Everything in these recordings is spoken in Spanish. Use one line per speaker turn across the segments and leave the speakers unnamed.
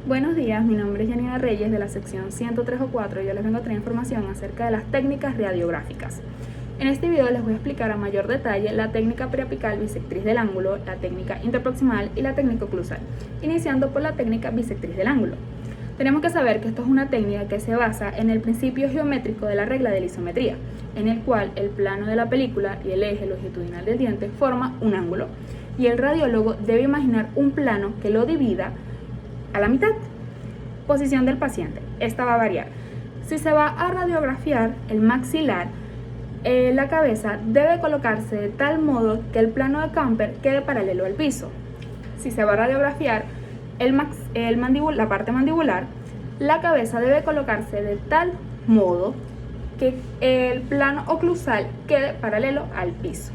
Buenos días, mi nombre es Janina Reyes de la sección 103 o 4 y yo les vengo a traer información acerca de las técnicas radiográficas. En este video les voy a explicar a mayor detalle la técnica preapical bisectriz del ángulo, la técnica interproximal y la técnica oclusal, iniciando por la técnica bisectriz del ángulo. Tenemos que saber que esto es una técnica que se basa en el principio geométrico de la regla de la isometría, en el cual el plano de la película y el eje longitudinal del diente forman un ángulo, y el radiólogo debe imaginar un plano que lo divida a la mitad. Posición del paciente. Esta va a variar. Si se va a radiografiar el maxilar, la cabeza debe colocarse de tal modo que el plano de Camper quede paralelo al piso. Si se va a radiografiar la parte mandibular, la cabeza debe colocarse de tal modo que el plano oclusal quede paralelo al piso.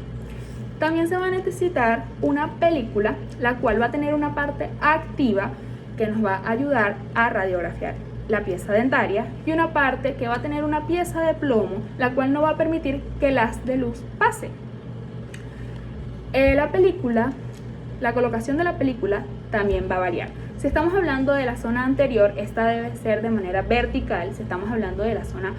También se va a necesitar una película, la cual va a tener una parte activa que nos va a ayudar a radiografiar la pieza dentaria, y una parte que va a tener una pieza de plomo, la cual no va a permitir que el haz de luz pase. La colocación de la película también va a variar. Si estamos hablando de la zona anterior, esta debe ser de manera vertical. Si estamos hablando de la zona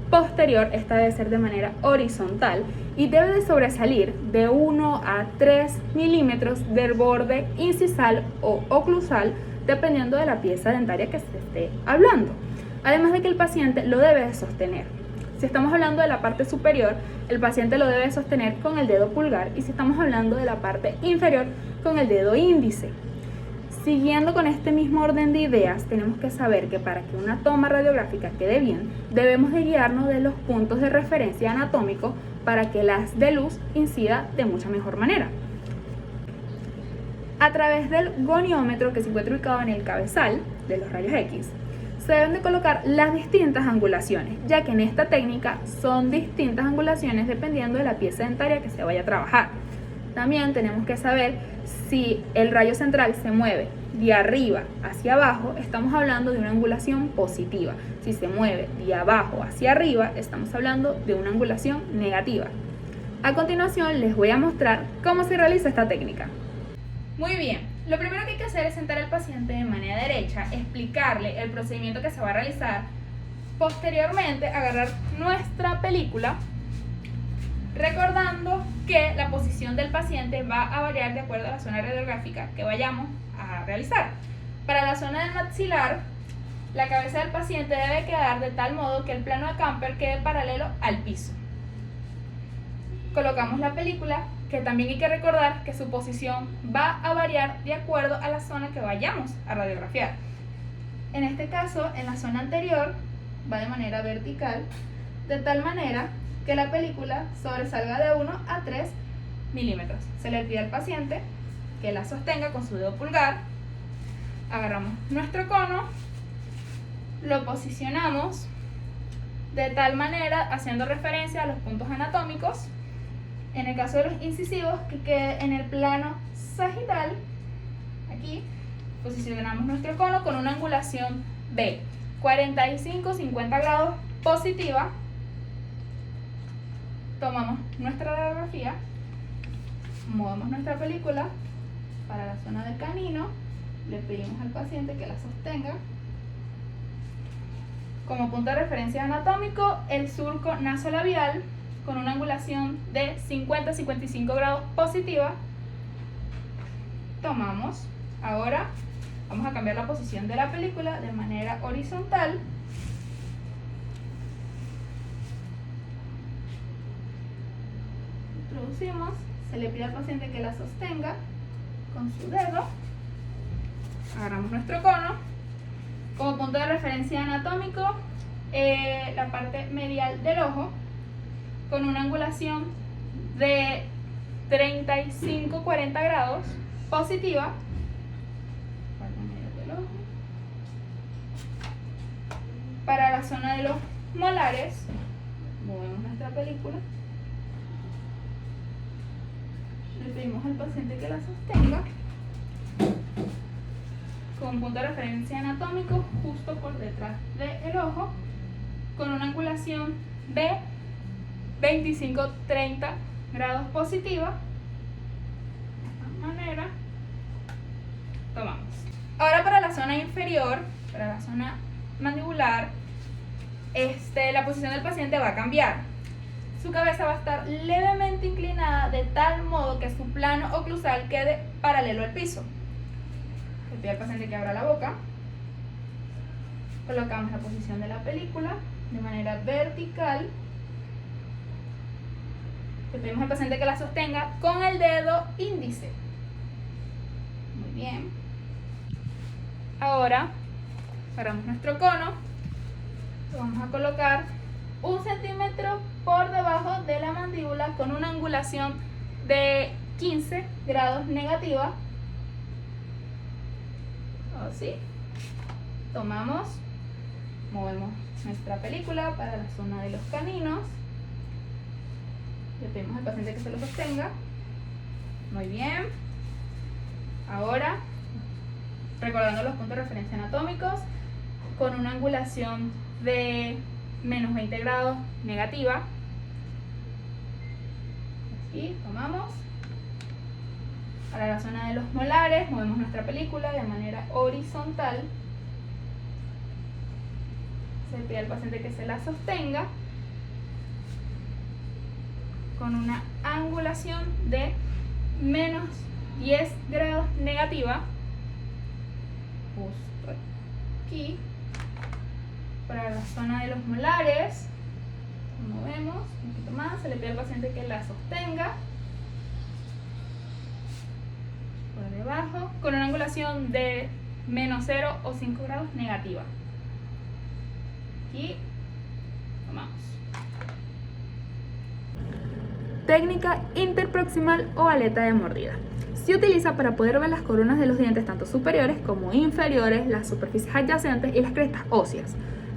posterior, esta debe ser de manera horizontal y debe de sobresalir de 1 a 3 milímetros del borde incisal o oclusal, dependiendo de la pieza dentaria que se esté hablando. Además de que el paciente lo debe de sostener. Si estamos hablando de la parte superior, el paciente lo debe sostener con el dedo pulgar, y si estamos hablando de la parte inferior, con el dedo índice. Siguiendo con este mismo orden de ideas, tenemos que saber que para que una toma radiográfica quede bien, debemos de guiarnos de los puntos de referencia anatómicos para que el haz de luz incida de mucha mejor manera. A través del goniómetro, que se encuentra ubicado en el cabezal de los rayos X, se deben de colocar las distintas angulaciones, ya que en esta técnica son distintas angulaciones dependiendo de la pieza dentaria que se vaya a trabajar. También tenemos que saber si el rayo central se mueve de arriba hacia abajo, estamos hablando de una angulación positiva. Si se mueve de abajo hacia arriba, estamos hablando de una angulación negativa. A continuación les voy a mostrar cómo se realiza esta técnica. Muy bien, lo primero que hay que hacer es sentar al paciente de manera derecha, explicarle el procedimiento que se va a realizar. Posteriormente, agarrar nuestra película, recordando que la posición del paciente va a variar de acuerdo a la zona radiográfica que vayamos a realizar. Para la zona del maxilar, la cabeza del paciente debe quedar de tal modo que el plano de Camper quede paralelo al piso. Colocamos la película, que también hay que recordar que su posición va a variar de acuerdo a la zona que vayamos a radiografiar. En este caso, en la zona anterior, va de manera vertical, de tal manera que la película sobresalga de 1 a 3 milímetros. Se le pide al paciente que la sostenga con su dedo pulgar. Agarramos nuestro cono, lo posicionamos de tal manera, haciendo referencia a los puntos anatómicos. En el caso de los incisivos, que quede en el plano sagital. Aquí posicionamos nuestro cono con una angulación de 45-50 grados positiva. Tomamos nuestra radiografía, movemos nuestra película para la zona del canino, le pedimos al paciente que la sostenga. Como punto de referencia anatómico, el surco nasolabial con una angulación de 50-55 grados positiva. Tomamos. Ahora vamos a cambiar la posición de la película de manera horizontal. Introducimos, se le pide al paciente que la sostenga con su dedo. Agarramos nuestro cono. Como punto de referencia anatómico, la parte medial del ojo, con una angulación de 35-40 grados positiva. Para la zona de los molares, movemos nuestra película, le pedimos al paciente que la sostenga con punto de referencia anatómico justo por detrás del ojo, con una angulación de 25-30 grados positiva. De esta manera tomamos. Ahora para la zona inferior inferior, para la zona mandibular, la posición del paciente va a cambiar. Su cabeza va a estar levemente inclinada de tal modo que su plano oclusal quede paralelo al piso. Le pido al paciente que abra la boca. Colocamos la posición de la película de manera vertical. Le pedimos al paciente que la sostenga con el dedo índice. Muy bien. Ahora agarramos nuestro cono. Lo vamos a colocar 1 centímetro por debajo de la mandíbula con una angulación de 15 grados negativa. Así. Tomamos, movemos nuestra película para la zona de los caninos. Le pedimos al paciente que se lo sostenga. Muy bien. Ahora, recordando los puntos de referencia anatómicos, con una angulación de menos 20 grados negativa. Aquí tomamos. Para la zona de los molares, movemos nuestra película de manera horizontal. Se le pide al paciente que se la sostenga con una angulación de menos 10 grados negativa. Justo aquí. Para la zona de los molares, movemos un poquito más, se le pide al paciente que la sostenga por debajo con una angulación de menos 0 o 5 grados negativa. Aquí tomamos. Técnica interproximal o aleta de mordida. Se utiliza para poder ver las coronas de los dientes tanto superiores como inferiores, las superficies adyacentes y las crestas óseas.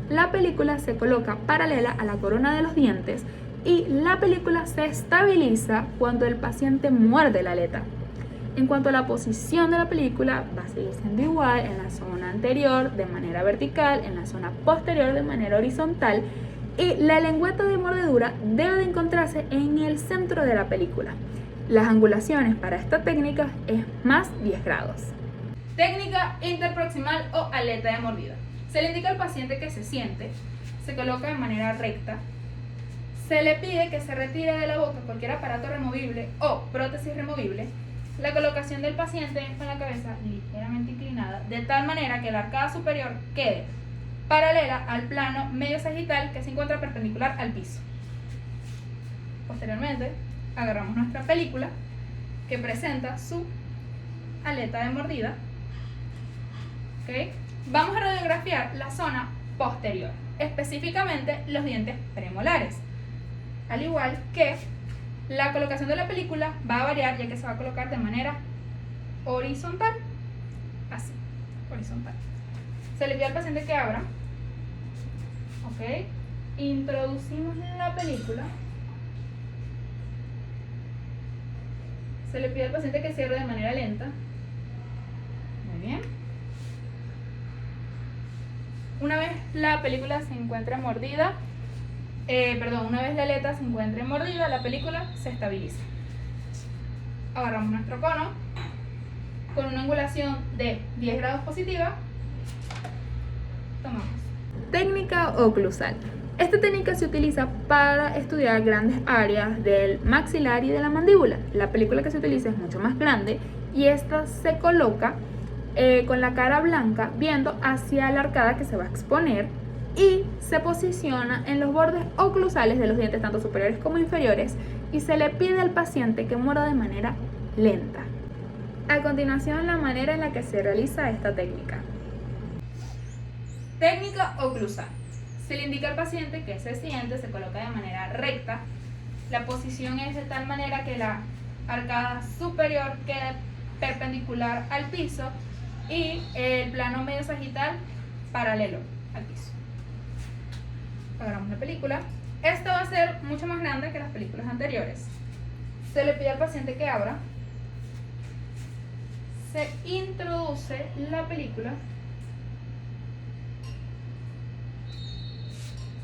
La película se coloca paralela a la corona de los dientes y la película se estabiliza cuando el paciente muerde la aleta. En cuanto a la posición de la película, va a seguir siendo igual en la zona anterior de manera vertical, en la zona posterior de manera horizontal, y la lengüeta de mordedura debe de encontrarse en el centro de la película. Las angulaciones para esta técnica es más 10 grados. Técnica interproximal o aleta de mordida. Se le indica al paciente que se siente, se coloca de manera recta, se le pide que se retire de la boca cualquier aparato removible o prótesis removible, la colocación del paciente con la cabeza ligeramente inclinada, de tal manera que la arcada superior quede paralela al plano medio sagital que se encuentra perpendicular al piso. Posteriormente, agarramos nuestra película que presenta su aleta de mordida. ¿Okay? Vamos a radiografiar la zona posterior, específicamente los dientes premolares. Al igual que la colocación de la película va a variar, ya que se va a colocar de manera horizontal. Así, horizontal. Se le pide al paciente que abra. Ok. Introducimos la película. Se le pide al paciente que cierre de manera lenta. Muy bien. Una vez la película se encuentre mordida, una vez la aleta se encuentre mordida, la película se estabiliza. Agarramos nuestro cono con una angulación de 10 grados positiva. Tomamos. Técnica oclusal. Esta técnica se utiliza para estudiar grandes áreas del maxilar y de la mandíbula. La película que se utiliza es mucho más grande y esta se coloca con la cara blanca viendo hacia la arcada que se va a exponer y se posiciona en los bordes oclusales de los dientes tanto superiores como inferiores y se le pide al paciente que muerda de manera lenta. A continuación, la manera en la que se realiza esta técnica. Técnica oclusal. Se le indica al paciente que se siente, se coloca de manera recta. La posición es de tal manera que la arcada superior quede perpendicular al piso y el plano medio sagital paralelo al piso. Agarramos la película. Esta va a ser mucho más grande que las películas anteriores. Se le pide al paciente que abra. Se introduce la película.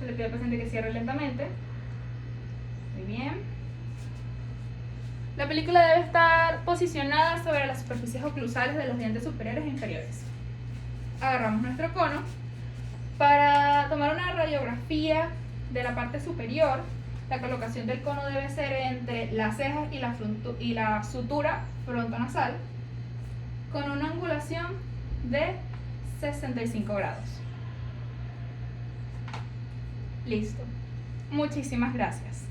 Se le pide al paciente que cierre lentamente. Muy bien. La película debe estar posicionada sobre las superficies oclusales de los dientes superiores e inferiores. agarramos nuestro cono. Para tomar una radiografía de la parte superior, la colocación del cono debe ser entre las cejas y la sutura frontonasal, con una angulación de 65 grados. Listo. Muchísimas gracias.